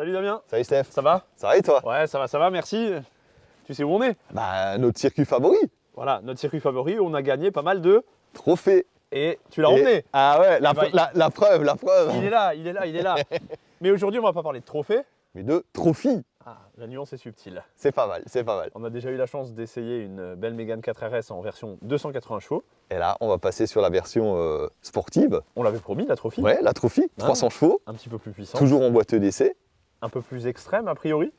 Salut Damien. Salut Steph. Ça va? Ça va et toi? Ouais, ça va, merci. Tu sais où on est? Bah, notre circuit favori. Voilà, notre circuit favori, on a gagné pas mal de Trophée. et tu l'as emmené. Ah ouais, la preuve. Il est là. Mais aujourd'hui, on va pas parler de trophée. Mais de trophy. Ah, la nuance est subtile. C'est pas mal. On a déjà eu la chance d'essayer une belle Mégane 4RS en version 280 chevaux. Et là, on va passer sur la version sportive. On l'avait promis, la trophy. Ouais, la trophy, 300 chevaux. Un petit peu plus puissant. Toujours en boîteux d'essai. Un peu plus extrême, a priori.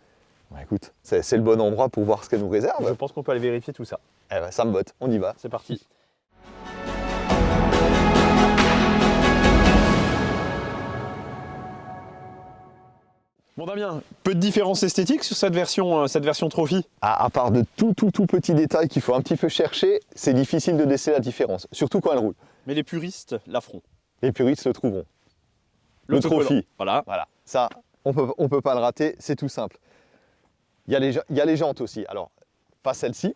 Bah, écoute, c'est le bon endroit pour voir ce qu'elle nous Je réserve. pense qu'on peut aller vérifier tout ça. Eh ben, ça me botte, on y va. C'est parti. Bon Damien, peu de différence esthétique sur cette version Trophy. À part de tout petits détails qu'il faut un petit peu chercher, c'est difficile de déceler la différence, surtout quand elle roule. Mais les puristes la feront. Les puristes le trouveront. Le Trophy. Voilà. Voilà, ça, on peut pas le rater, c'est tout simple. Il y a les jantes aussi, alors pas celle-ci.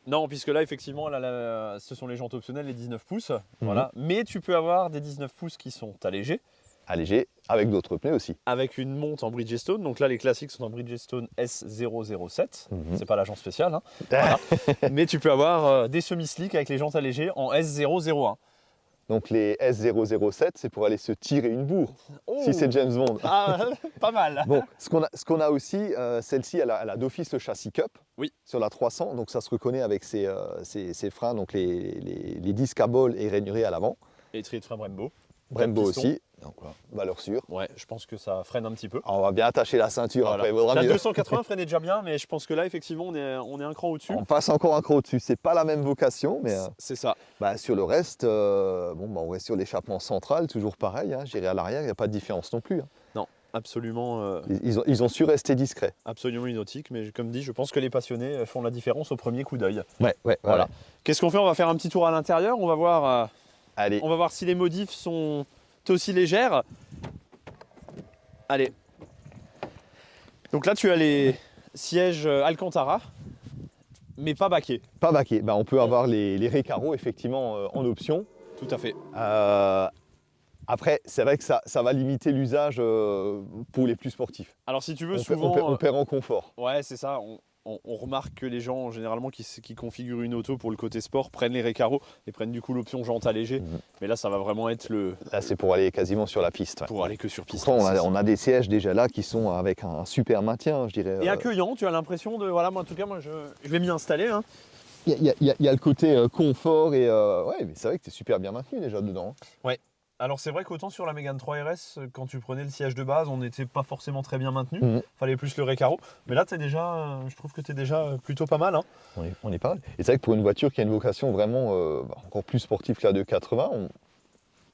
Non, puisque là, effectivement, ce sont les jantes optionnelles, les 19 pouces. Voilà. Mais tu peux avoir des 19 pouces qui sont allégés. Allégé, avec d'autres pneus aussi. Avec une monte en Bridgestone. Donc là, les classiques sont en Bridgestone S007. C'est pas l'agent spécial. Hein. Voilà. Mais tu peux avoir des semi-slick avec les jantes allégées en S001. Donc les S007, c'est pour aller se tirer une bourre, si c'est James Bond. Ah, pas mal. Bon, ce qu'on a aussi, celle-ci, elle a d'office le châssis Cup sur la 300. Donc ça se reconnaît avec ses freins, donc les disques à bol et rainurés à l'avant. Et tri de frein Brembo. Brembo aussi, donc voilà, valeur sûre. Ouais, je pense que ça freine un petit peu. Alors, on va bien attacher la ceinture, voilà. après il vaudra la mieux. 280 freinait déjà bien, mais je pense que là, effectivement, on est un cran au-dessus. On passe encore un cran au-dessus, c'est pas la même vocation, mais c'est ça. Bah, sur le reste, on reste sur l'échappement central, toujours pareil, hein, j'irai à l'arrière, il n'y a pas de différence non plus. Hein. Non, absolument. Ils ont su rester discrets. Absolument identique, mais comme dit, je pense que les passionnés font la différence au premier coup d'œil. Ouais, voilà. Qu'est-ce qu'on fait? On va faire un petit tour à l'intérieur, on va voir. Allez. On va voir si les modifs sont aussi légères. Allez. Donc là, tu as les sièges Alcantara, mais pas baquets. Pas baquets. Bah, on peut avoir les récarreaux, effectivement, en option. Tout à fait. Après, c'est vrai que ça va limiter l'usage pour les plus sportifs. Alors si tu veux, on perd en confort. Ouais, c'est ça. On remarque que les gens, généralement, qui configurent une auto pour le côté sport, prennent les récarreaux et prennent du coup l'option jante allégée. Mais là, ça va vraiment être le... Là, c'est pour aller quasiment sur la piste. Ouais. Pour aller que sur piste. Pourtant, on a des sièges déjà là qui sont avec un super maintien, je dirais. Et accueillant, tu as l'impression de... Voilà, moi, en tout cas, je vais m'y installer. Hein. Il y a le côté confort et... ouais, mais c'est vrai que tu es super bien maintenu déjà dedans. Ouais. Alors c'est vrai qu'autant sur la Mégane 3RS, quand tu prenais le siège de base, on n'était pas forcément très bien maintenu. Fallait plus le récarreau. Mais là, je trouve que tu es déjà plutôt pas mal. Hein. On est pas mal. Et c'est vrai que pour une voiture qui a une vocation vraiment encore plus sportive que la 280,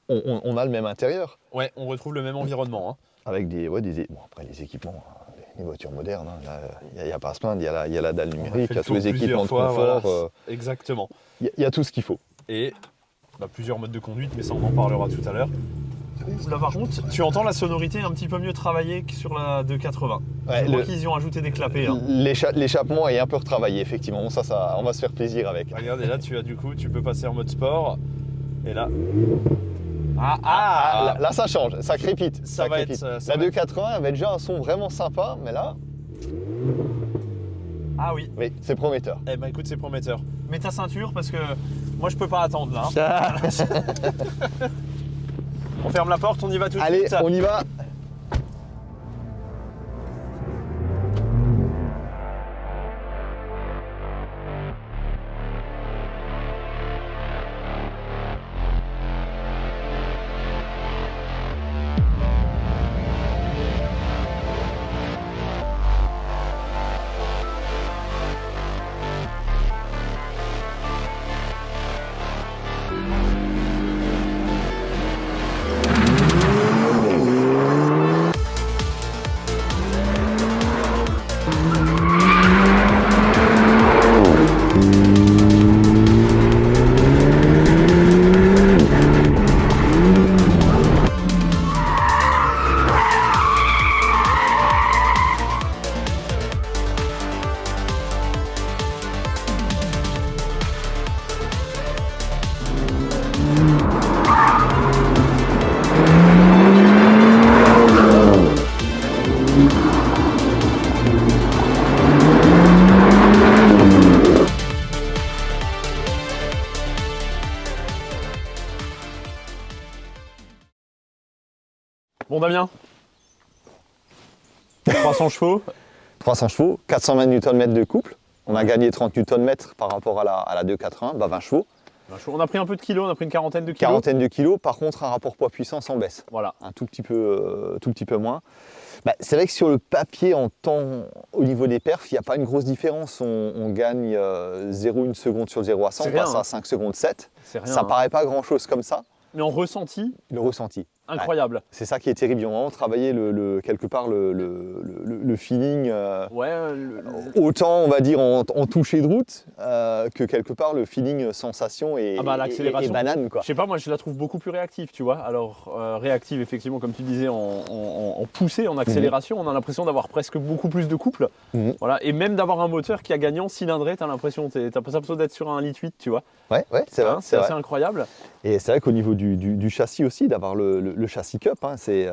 on a le même intérieur. Ouais, on retrouve le même environnement. Hein. Avec bon, après les équipements, les voitures modernes, il n'y a pas à se plaindre, il y a la dalle numérique, il y a tous les équipements de confort. Voilà. Exactement. Il y a tout ce qu'il faut. Et plusieurs modes de conduite, mais ça on en parlera tout à l'heure. Là par contre, tu entends la sonorité un petit peu mieux travaillée que sur la 280. Ouais, je crois qu'ils y ont ajouté des clapets. Hein. L'échappement est un peu retravaillé, effectivement. Ça, on va se faire plaisir avec. Regarde, et là tu peux passer en mode sport. Et là... Là ça change, ça crépite. La 280 avait déjà un son vraiment sympa, mais là... Ah oui. Oui, c'est prometteur. Eh ben écoute, c'est prometteur. Mets ta ceinture parce que moi je peux pas attendre là. Hein. On ferme la porte, on y va tout de suite. Allez, on y va. Bon Damien, 300 chevaux. 300 chevaux, 420 Nm de couple. On a gagné 30 Nm par rapport à la 280, 20 chevaux. On a pris un peu de kilos, on a pris une quarantaine de kilos. Quarantaine de kilos, par contre un rapport poids-puissance en baisse. Voilà. Un tout petit peu moins. C'est vrai que sur le papier, en temps, au niveau des perfs, il n'y a pas une grosse différence. On gagne 0,1 seconde sur le 0 à 100, on passe à 5 secondes 7. Rien, ça paraît pas grand-chose comme ça. Mais en ressenti, le ressenti. Incroyable. Ouais. C'est ça qui est terrible. Ils ont vraiment travaillé quelque part le feeling. Autant on va dire en toucher de route que quelque part le feeling sensation et banane. Quoi. Je sais pas, moi je la trouve beaucoup plus réactive, tu vois. Alors réactive effectivement comme tu disais en poussée, en accélération, on a l'impression d'avoir presque beaucoup plus de couple. Voilà. Et même d'avoir un moteur qui a gagné en cylindrée, t'as l'impression, t'as pas l'impression d'être sur un 1,8 litre, tu vois. Ouais, c'est vrai. C'est assez incroyable. Et c'est vrai qu'au niveau du châssis aussi, d'avoir le châssis Cup, c'est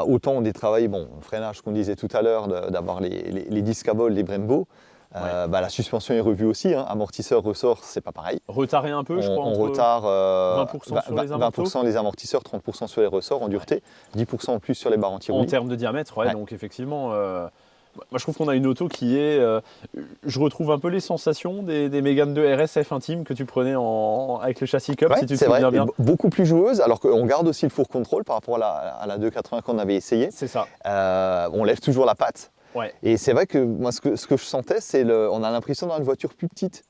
autant on travaille, freinage qu'on disait tout à l'heure, d'avoir les disques à bol, les Brembo. La suspension est revue aussi, amortisseur, ressort, c'est pas pareil. Retardé un peu, je crois. On retarde 20% sur les amortisseurs. 20% les amortisseurs, 30% sur les ressorts en dureté, 10% en plus sur les barres anti-roulis. En termes de diamètre, donc effectivement. Moi, je trouve qu'on a une auto qui est. Je retrouve un peu les sensations des Mégane 2 RS Intime que tu prenais avec le châssis Cup, si tu te souviens bien. Beaucoup plus joueuse, alors qu'on garde aussi le four control par rapport à la 280 qu'on avait essayé. C'est ça. On lève toujours la patte. Ouais. Et c'est vrai que moi, ce que je sentais, c'est on a l'impression d'avoir une voiture plus petite.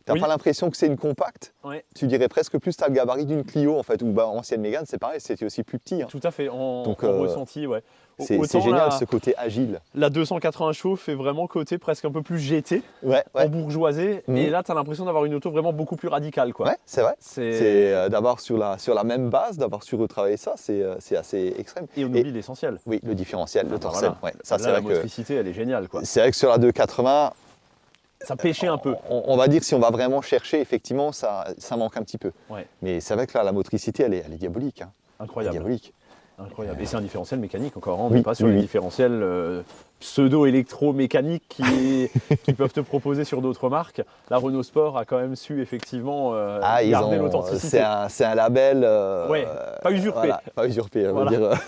Tu n'as pas l'impression que c'est une compacte. Tu dirais presque plus tu as le gabarit d'une Clio, en fait, ou ancienne Mégane, c'est pareil, c'était aussi plus petit. Tout à fait, en ressenti, ouais. C'est génial ce côté agile. La 280 chevaux fait vraiment côté presque un peu plus GT, en bourgeoisé. Et là, tu as l'impression d'avoir une auto vraiment beaucoup plus radicale. Quoi. Ouais, c'est vrai. C'est d'avoir sur la même base, d'avoir su retravailler ça, c'est assez extrême. Et on oublie l'essentiel. Oui, le différentiel, le torsel. Voilà. Ça, c'est la motricité, elle est géniale. C'est vrai que sur la 280, ça pêchait un peu. On va dire que si on va vraiment chercher, effectivement, ça manque un petit peu. Ouais. Mais c'est vrai que là, la motricité, elle est diabolique. Incroyable. Elle est diabolique. Incroyable. Et c'est un différentiel mécanique encore. On n'est pas sur les différentiels pseudo-électro-mécaniques qui peuvent te proposer sur d'autres marques. La Renault Sport a quand même su effectivement garder l'authenticité. C'est un label. Pas usurpé. Voilà, pas usurpé, on voilà. va dire.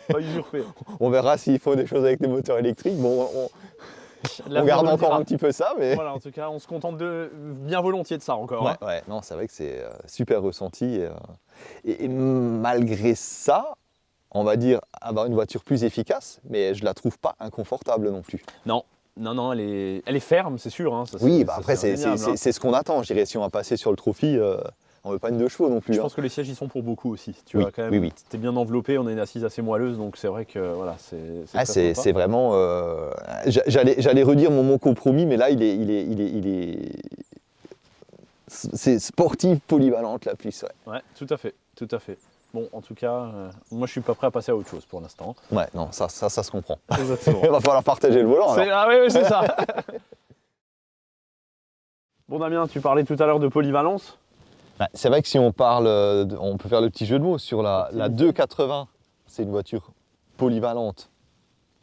Pas usurpé. On verra s'il faut des choses avec des moteurs électriques. Bon, on garde encore un petit peu ça, mais. Voilà, en tout cas, on se contente bien volontiers de ça encore. Ouais, non, c'est vrai que c'est super ressenti. Et malgré ça, on va dire avoir une voiture plus efficace, mais je la trouve pas inconfortable non plus. Non, elle est ferme, c'est sûr. Ça, après c'est ce qu'on attend. Je dirais si on va passer sur le trophy, on veut pas une 2 chevaux non plus. Je pense que les sièges y sont pour beaucoup aussi. Tu vois, quand même, t'es bien enveloppé, on a une assise assez moelleuse, donc c'est vrai que voilà, c'est vraiment. J'allais redire mon mot compromis, mais là c'est sportif polyvalente la plus. Ouais, tout à fait. Bon, en tout cas, moi je suis pas prêt à passer à autre chose pour l'instant. Ouais, non, ça se comprend. Exactement. Il va falloir partager le volant. Ah oui, c'est ça. Bon Damien, tu parlais tout à l'heure de polyvalence. C'est vrai que si on parle, on peut faire le petit jeu de mots sur la 280, c'est une voiture polyvalente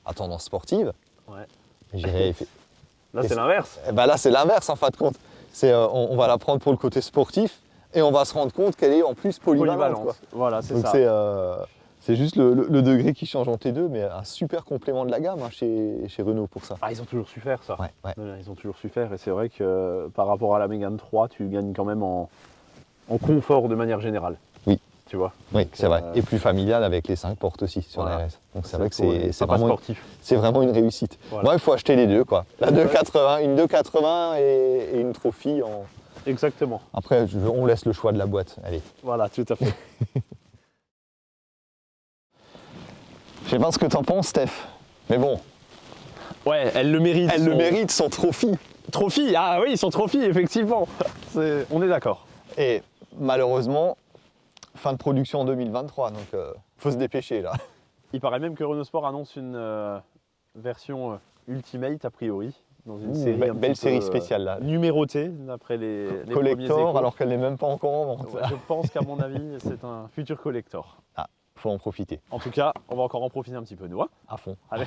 à tendance sportive. Ouais. Là c'est l'inverse. Là c'est l'inverse en fin de compte. On va la prendre pour le côté sportif. Et on va se rendre compte qu'elle est en plus polyvalente. Voilà, c'est donc ça. C'est juste le degré qui change entre les deux, mais un super complément de la gamme chez Renault pour ça. Ils ont toujours su faire ça. Ouais. Ils ont toujours su faire et c'est vrai que par rapport à la Mégane 3, tu gagnes quand même en confort de manière génale. Oui. Tu vois. Oui, c'est vrai. Et plus familial avec les 5 portes aussi sur la RS. Donc c'est vrai que c'est vraiment sportif. C'est vraiment une réussite. Voilà. Moi, il faut acheter les deux, quoi. La 280, une 280 et une Trophy en. Exactement. Après, on laisse le choix de la boîte. Allez. Voilà, tout à fait. Je sais pas ce que t'en penses, Steph. Mais bon. Ouais, elle le mérite. Elle le mérite, son Trophy. Trophy, ah oui, son Trophy, effectivement. On est d'accord. Et malheureusement, fin de production en 2023, donc faut se dépêcher là. Il paraît même que Renault Sport annonce une version Ultimate a priori. Dans une série belle série spéciale là. Numérotée d'après les collector alors qu'elle n'est même pas encore en vente. Je pense qu'à mon avis c'est un futur collector. faut en profiter. En tout cas, on va encore en profiter un petit peu, nous. Hein, à fond. allez.